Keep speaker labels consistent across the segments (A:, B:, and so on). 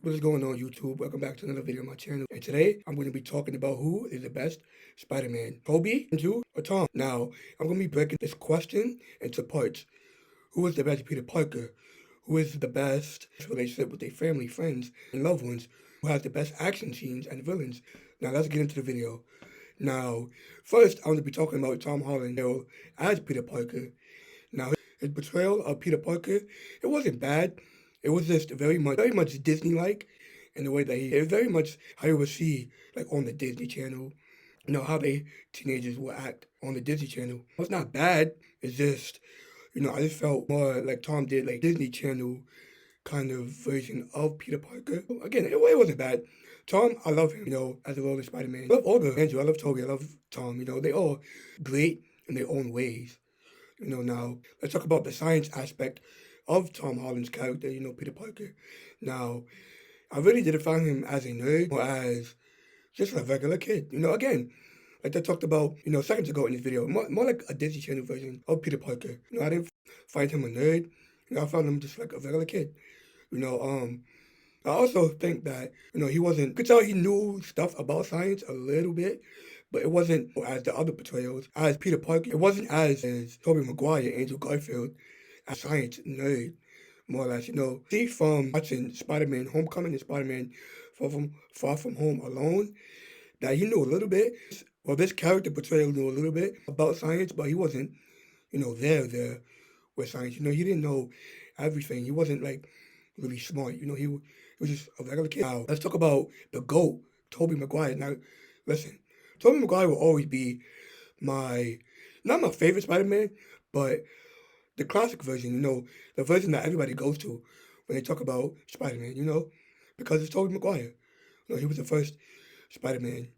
A: What is going on, YouTube? Welcome back to another video on my channel. And today, I'm going to be talking about who is the best Spider-Man, Tobey, Andrew, or Tom. Now, I'm going to be breaking this question into parts. Who is the best Peter Parker? Who is the best relationship with their family, friends, and loved ones? Who has the best action scenes and villains? Now, let's get into the video. Now, first, I'm going to be talking about Tom Holland as Peter Parker. Now, his portrayal of Peter Parker, it wasn't bad. It was just very much Disney-like in the way that it was very much how you would see like on the Disney Channel. You know, how they teenagers will act on the Disney Channel. It's not bad. It's just, I just felt more like Tom did like Disney Channel kind of version of Peter Parker. Again, it wasn't bad. Tom, I love him, as a role of Spider-Man. I love all the Andrew, I love Tobey, I love Tom, they all great in their own ways. Now let's talk about the science aspect of Tom Holland's character, Peter Parker. Now, I really didn't find him as a nerd or as just a regular kid. Again, like I talked about, seconds ago in this video, more like a Disney Channel version of Peter Parker. I didn't find him a nerd. I found him just like a regular kid. I also think that, he wasn't, you could tell he knew stuff about science a little bit, but it wasn't as the other portrayals. As Peter Parker, it wasn't as Tobey Maguire, Andrew Garfield, a science nerd, more or less, See, from watching Spider-Man Homecoming and Spider-Man Far From Home Alone, that he knew a little bit. Well, this character portrayal knew a little bit about science, but he wasn't, there with science. He didn't know everything. He wasn't, like, really smart. He was just a regular kid. Now, let's talk about the GOAT, Tobey Maguire. Now, listen, Tobey Maguire will always be not my favorite Spider-Man, but the classic version, the version that everybody goes to when they talk about Spider-Man, because it's Tobey Maguire. He was the first Spider-Man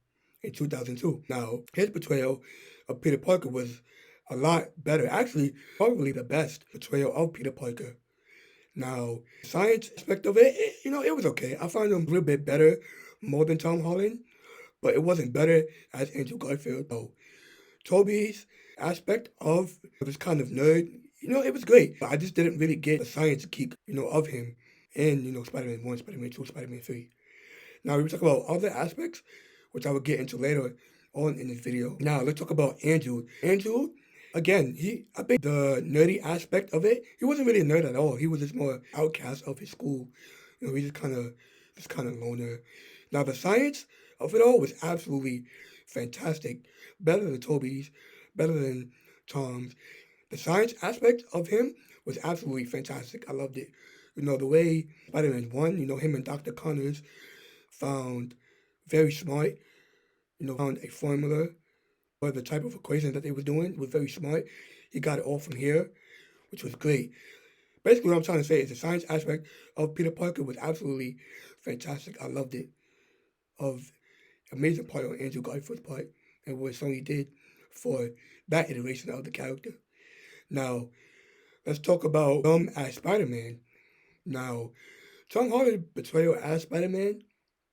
A: in 2002. Now, his portrayal of Peter Parker was a lot better. Actually, probably the best portrayal of Peter Parker. Now, science aspect of it was okay. I found him a little bit better, more than Tom Holland, but it wasn't better as Andrew Garfield. So, Tobey's aspect of this kind of nerd, it was great. But I just didn't really get the science geek, of him in, Spider-Man 1, Spider-Man 2, Spider-Man 3. Now, we talk about other aspects, which I will get into later on in this video. Now, let's talk about Andrew. Andrew, again, I think the nerdy aspect of it, he wasn't really a nerd at all. He was just more outcast of his school. He just kind of loner. Now, the science of it all was absolutely fantastic. Better than Tobey's, better than Tom's. The science aspect of him was absolutely fantastic. I loved it. The way Spider-Man 1, him and Dr. Connors found very smart, found a formula for the type of equation that they were doing was very smart. He got it all from here, which was great. Basically, what I'm trying to say is the science aspect of Peter Parker was absolutely fantastic. I loved it. Of amazing part on Andrew Garfield's part and what Sony did for that iteration of the character. Now, let's talk about Tom as Spider-Man. Now, Tom Holland's portrayal as Spider-Man,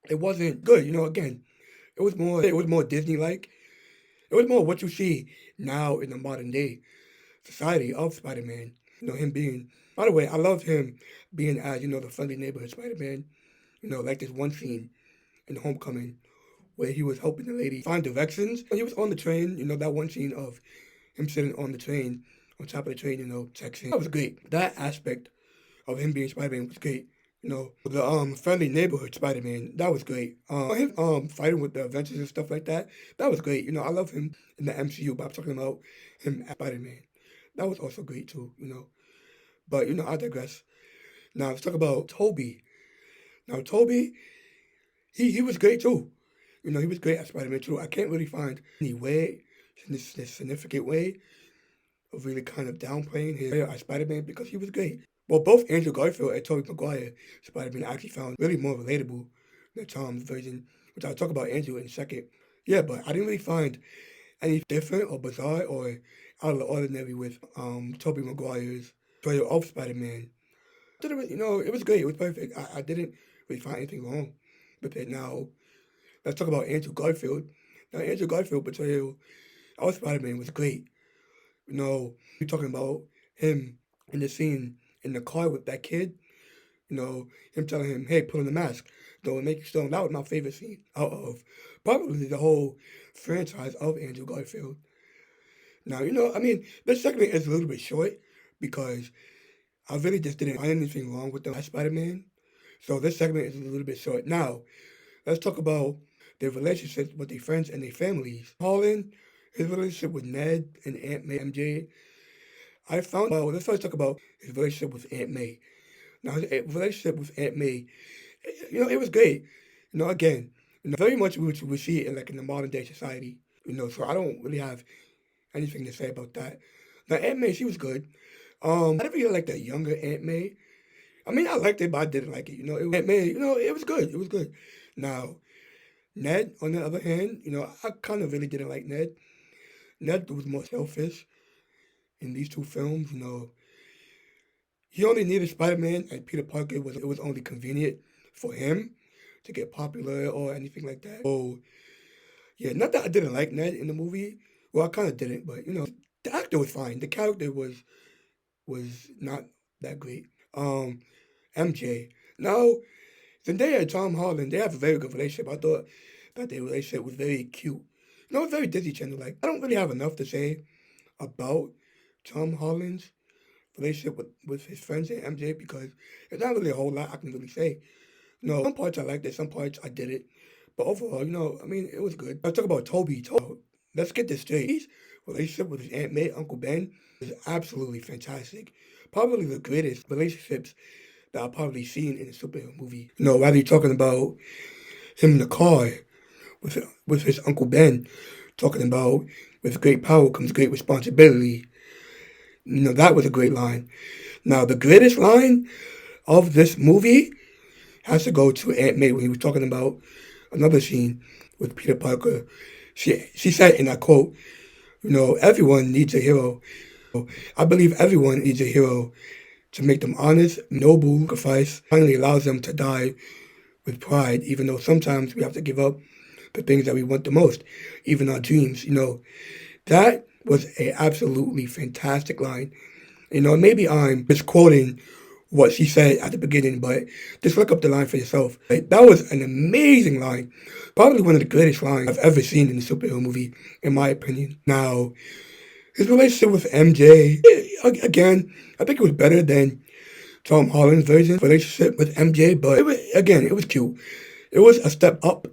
A: it wasn't good. Again, it was more Disney-like. It was more what you see now in the modern day society of Spider-Man. Him being, by the way, I love him being as, the friendly neighborhood Spider-Man. Like this one scene in Homecoming where he was helping the lady find directions. When he was on the train, that one scene of him sitting on the train, on top of the train, texting. That was great. That aspect of him being Spider-Man was great. The friendly neighborhood Spider-Man, that was great. Him fighting with the Avengers and stuff like that, that was great. I love him in the MCU, but I'm talking about him as Spider-Man. That was also great too, But I digress. Now let's talk about Tobey. Now Tobey, he was great too. He was great as Spider-Man too. I can't really find any way, this significant way of really kind of downplaying his as Spider-Man because he was great. Well, both Andrew Garfield and Tobey Maguire Spider-Man I actually found really more relatable than Tom's version, which I'll talk about Andrew in a second. Yeah, but I didn't really find any different or bizarre or out of the ordinary with Tobey Maguire's portrayal of Spider-Man. It was great. It was perfect. I didn't really find anything wrong with it. Now, let's talk about Andrew Garfield. Now, Andrew Garfield portrayal of Spider-Man was great. We're talking about him in the scene in the car with that kid. You know, him telling him, "Hey, put on the mask. Don't make you stone." That was my favorite scene out of probably the whole franchise of Andrew Garfield. Now, I mean, this segment is a little bit short because I really just didn't find anything wrong with the last Spider-Man. So this segment is a little bit short. Now, let's talk about their relationships with their friends and their families. Holland, his relationship with Ned and Aunt May, MJ. Let's first talk about his relationship with Aunt May. Now, his relationship with Aunt May, it was great. Again, very much we would see it in the modern day society. So I don't really have anything to say about that. Now, Aunt May, she was good. I didn't really like that younger Aunt May. I mean, I liked it, but I didn't like it. Aunt May, it was good. It was good. Now, Ned, on the other hand, I kind of really didn't like Ned. Ned was more selfish in these two films. He only needed Spider-Man and Peter Parker. It was only convenient for him to get popular or anything like that. So, yeah, not that I didn't like Ned in the movie. Well, I kind of didn't, but the actor was fine. The character was not that great. MJ. Now, Zendaya and Tom Holland, they have a very good relationship. I thought that their relationship was very cute. It's very Disney Channel. Like, I don't really have enough to say about Tom Holland's relationship with his friends and MJ because there's not really a whole lot I can really say. Some parts I liked it, some parts I didn't. But overall, I mean, it was good. Let's talk about Toby. Let's get this straight. His relationship with his Aunt May, Uncle Ben, is absolutely fantastic. Probably the greatest relationships that I've probably seen in a superhero movie. Whether you're talking about him in the car with his Uncle Ben, talking about with great power comes great responsibility. That was a great line. Now, the greatest line of this movie has to go to Aunt May when he was talking about another scene with Peter Parker. She said, and I quote, everyone needs a hero. I believe everyone needs a hero to make them honest, noble, sacrifice, finally allows them to die with pride, even though sometimes we have to give up the things that we want the most, even our dreams. That was a absolutely fantastic line. Maybe I'm misquoting what she said at the beginning, but just look up the line for yourself. That was an amazing line. Probably one of the greatest lines I've ever seen in a superhero movie, in my opinion. Now, his relationship with MJ, again, I think it was better than Tom Holland's version relationship with MJ, but it was cute. It was a step up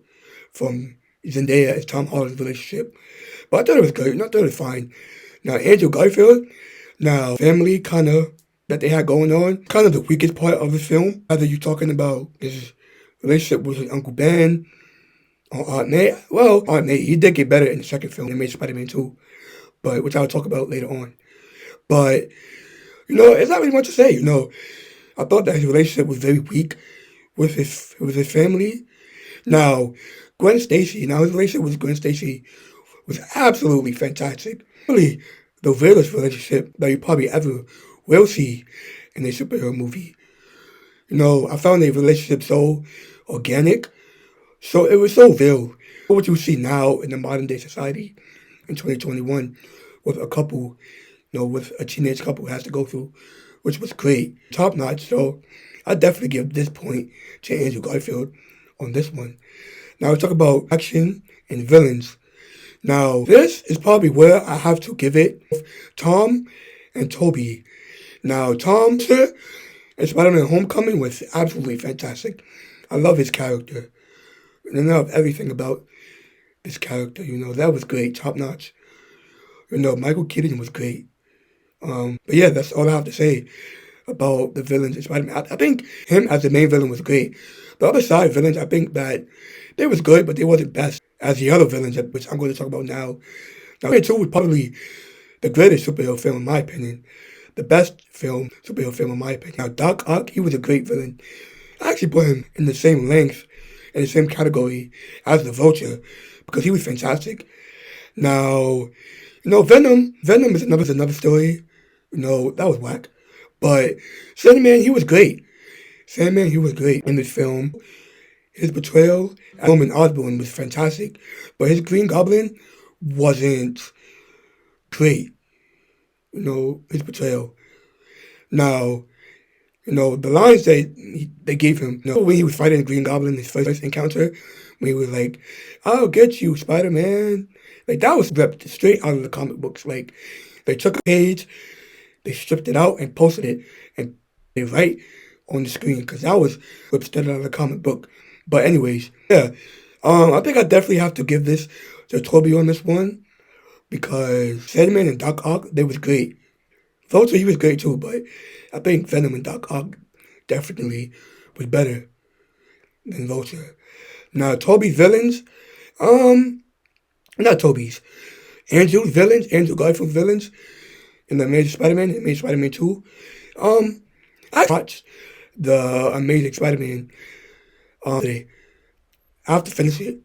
A: from Zendaya and Tom Holland's relationship. But I thought it was good. I thought it was fine. Now, Andrew Garfield, family kind of that they had going on, kind of the weakest part of the film. Whether you're talking about his relationship with his Uncle Ben or Aunt May. Well, Aunt May, he did get better in the second film. They made Spider-Man 2, which I'll talk about later on. But, it's not really much to say. I thought that his relationship was very weak with his family. Now, Gwen Stacy, his relationship with Gwen Stacy was absolutely fantastic. Really, the realest relationship that you probably ever will see in a superhero movie. I found their relationship so organic, so it was so real. What you see now in the modern day society in 2021 with a couple, with a teenage couple has to go through, which was great, top notch. So I definitely give this point to Andrew Garfield on this one. Now let's talk about action and villains. Now this is probably where I have to give it Tom and Toby. Now Tom and Spider-Man Homecoming was absolutely fantastic. I love his character. And I love everything about this character. That was great, top notch. Michael Keaton was great. But yeah, that's all I have to say about the villains in Spider-Man. I think him as the main villain was great. The other side villains, I think that they was good, but they wasn't best as the other villains, which I'm going to talk about now. Now, Spider-Man 2 was probably the greatest superhero film in my opinion. The best superhero film in my opinion. Now, Doc Ock, he was a great villain. I actually put him in the same length, in the same category as the Vulture, because he was fantastic. Now, Venom is another story. That was whack. But Sandman, he was great. In this film. His portrayal as Norman Osborn was fantastic, but his Green Goblin wasn't great. His portrayal. Now, The lines that they gave him, when he was fighting the Green Goblin, his first encounter, when he was like, "I'll get you, Spider-Man." Like, that was ripped straight out of the comic books. Like, they took a page, they stripped it out and posted it, and they right on the screen, because that was ripped straight out of the comic book. But anyways, yeah, I think I definitely have to give this to Toby on this one, because Sandman and Doc Ock, they was great. Vulture, he was great too, but I think Venom and Doc Ock definitely was better than Vulture. Now, Toby's villains, not Toby's, Andrew's villains, Andrew Garfield's villains in the Amazing Spider-Man, and Amazing Spider-Man 2. I watched the Amazing Spider-Man today. I have to finish it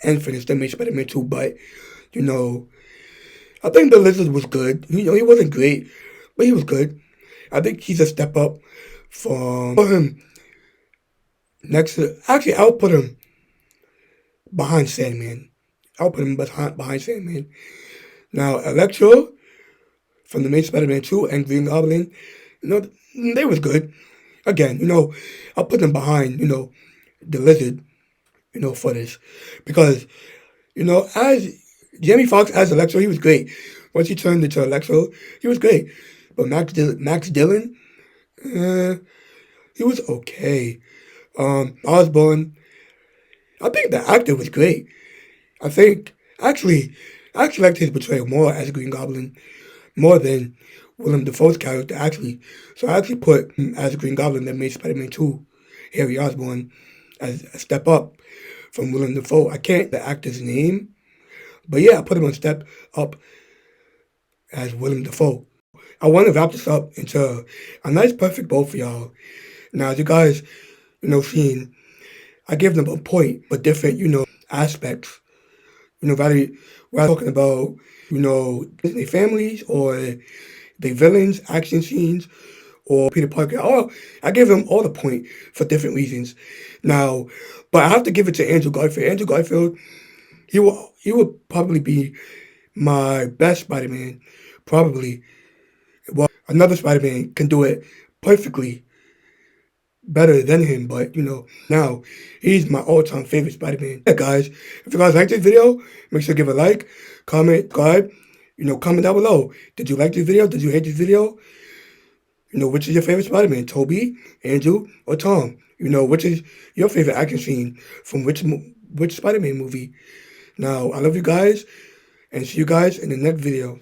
A: and finish the Amazing Spider-Man 2, but, I think the Lizard was good. He wasn't great, but he was good. I think he's a step up for him next to. Actually, I'll put him behind Sandman. I'll put him behind Sandman. Now, Electro from the main Spider-Man 2 and Green Goblin, they was good. Again, I'll put them behind, the Lizard, for this. Because, as Jamie Foxx as Electro, he was great. Once he turned into Electro, he was great. But Max Dillon, he was okay. Osborn, I think the actor was great. I actually liked his portrayal more as Green Goblin, more than Willem Dafoe's character, actually. So I actually put him as Green Goblin that made Spider-Man 2, Harry Osborn, as a step up from Willem Dafoe. I can't the actor's name, but yeah, I put him on step up as Willem Dafoe. I want to wrap this up into a nice perfect bow for y'all. Now, as you guys, seeing, I give them a point, but different, aspects. Whether talking about, Disney families or the villains, action scenes, or Peter Parker. Oh, I give them all the point for different reasons. Now, but I have to give it to Andrew Garfield. Andrew Garfield, he will probably be my best Spider-Man. Probably. Well, another Spider-Man can do it perfectly better than him, but now he's my all-time favorite Spider-Man. Yeah, guys, if you guys like this video, make sure to give a like, comment, subscribe. Comment down below. Did you like this video? Did you hate this video? Which is your favorite Spider-Man? Tobey, Andrew, or Tom? Which is your favorite action scene from which Spider-Man movie? Now, I love you guys, and see you guys in the next video.